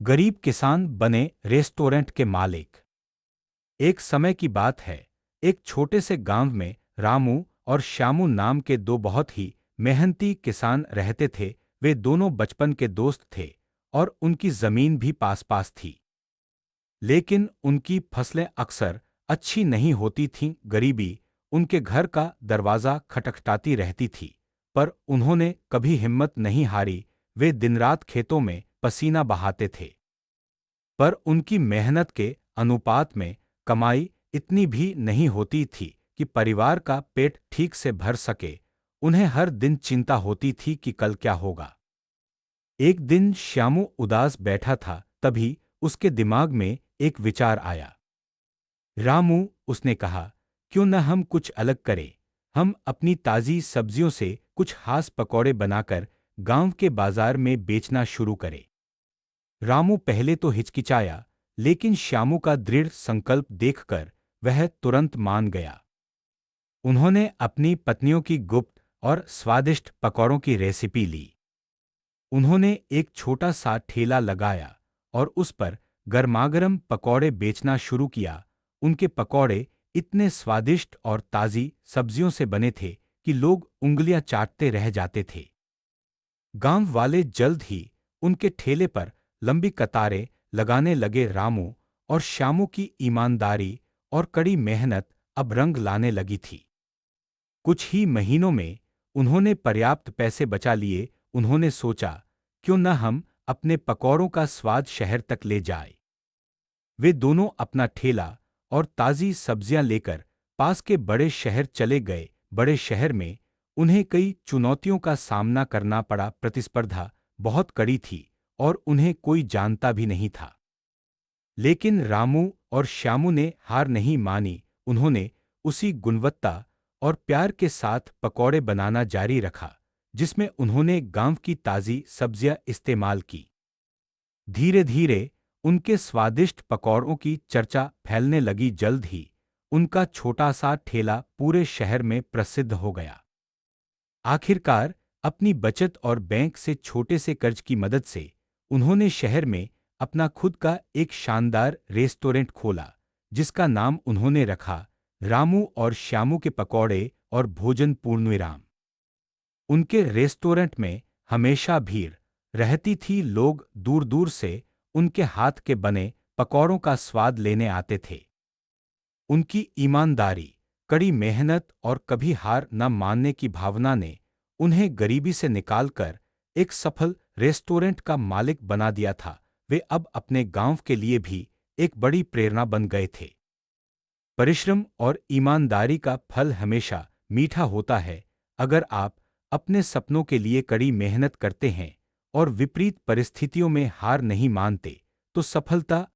गरीब किसान बने रेस्टोरेंट के मालिक। एक समय की बात है। एक छोटे से गांव में रामू और श्यामू नाम के दो बहुत ही मेहनती किसान रहते थे। वे दोनों बचपन के दोस्त थे और उनकी जमीन भी पास पास थी। लेकिन उनकी फसलें अक्सर अच्छी नहीं होती थीं। गरीबी उनके घर का दरवाजा खटखटाती रहती थी, पर उन्होंने कभी हिम्मत नहीं हारी। वे दिन रात खेतों में पसीना बहाते थे, पर उनकी मेहनत के अनुपात में कमाई इतनी भी नहीं होती थी कि परिवार का पेट ठीक से भर सके। उन्हें हर दिन चिंता होती थी कि कल क्या होगा। एक दिन श्यामू उदास बैठा था, तभी उसके दिमाग में एक विचार आया। रामू, उसने कहा, क्यों न हम कुछ अलग करें। हम अपनी ताज़ी सब्जियों से कुछ खास पकौड़े बनाकर गांव के बाजार में बेचना शुरू करें। रामू पहले तो हिचकिचाया, लेकिन श्यामू का दृढ़ संकल्प देखकर वह तुरंत मान गया। उन्होंने अपनी पत्नियों की गुप्त और स्वादिष्ट पकौड़ों की रेसिपी ली। उन्होंने एक छोटा सा ठेला लगाया और उस पर गर्मागर्म पकौड़े बेचना शुरू किया। उनके पकौड़े इतने स्वादिष्ट और ताज़ी सब्जियों से बने थे कि लोग उंगलियां चाटते रह जाते थे। गांव वाले जल्द ही उनके ठेले पर लंबी कतारें लगाने लगे। रामू और श्यामू की ईमानदारी और कड़ी मेहनत अब रंग लाने लगी थी। कुछ ही महीनों में उन्होंने पर्याप्त पैसे बचा लिए। उन्होंने सोचा, क्यों न हम अपने पकौड़ों का स्वाद शहर तक ले जाएं। वे दोनों अपना ठेला और ताज़ी सब्जियां लेकर पास के बड़े शहर चले गए। बड़े शहर में उन्हें कई चुनौतियों का सामना करना पड़ा। प्रतिस्पर्धा बहुत कड़ी थी और उन्हें कोई जानता भी नहीं था। लेकिन रामू और श्यामू ने हार नहीं मानी। उन्होंने उसी गुणवत्ता और प्यार के साथ पकौड़े बनाना जारी रखा, जिसमें उन्होंने गांव की ताज़ी सब्जियां इस्तेमाल की। धीरे धीरे उनके स्वादिष्ट पकौड़ों की चर्चा फैलने लगी। जल्द ही उनका छोटा सा ठेला पूरे शहर में प्रसिद्ध हो गया। आखिरकार अपनी बचत और बैंक से छोटे से कर्ज की मदद से उन्होंने शहर में अपना खुद का एक शानदार रेस्टोरेंट खोला, जिसका नाम उन्होंने रखा रामू और श्यामू के पकौड़े और भोजन पूर्णविराम। उनके रेस्टोरेंट में हमेशा भीड़ रहती थी। लोग दूर दूर से उनके हाथ के बने पकौड़ों का स्वाद लेने आते थे। उनकी ईमानदारी, कड़ी मेहनत और कभी हार न मानने की भावना ने उन्हें गरीबी से निकालकर एक सफल रेस्टोरेंट का मालिक बना दिया था। वे अब अपने गांव के लिए भी एक बड़ी प्रेरणा बन गए थे। परिश्रम और ईमानदारी का फल हमेशा मीठा होता है। अगर आप अपने सपनों के लिए कड़ी मेहनत करते हैं और विपरीत परिस्थितियों में हार नहीं मानते, तो सफलता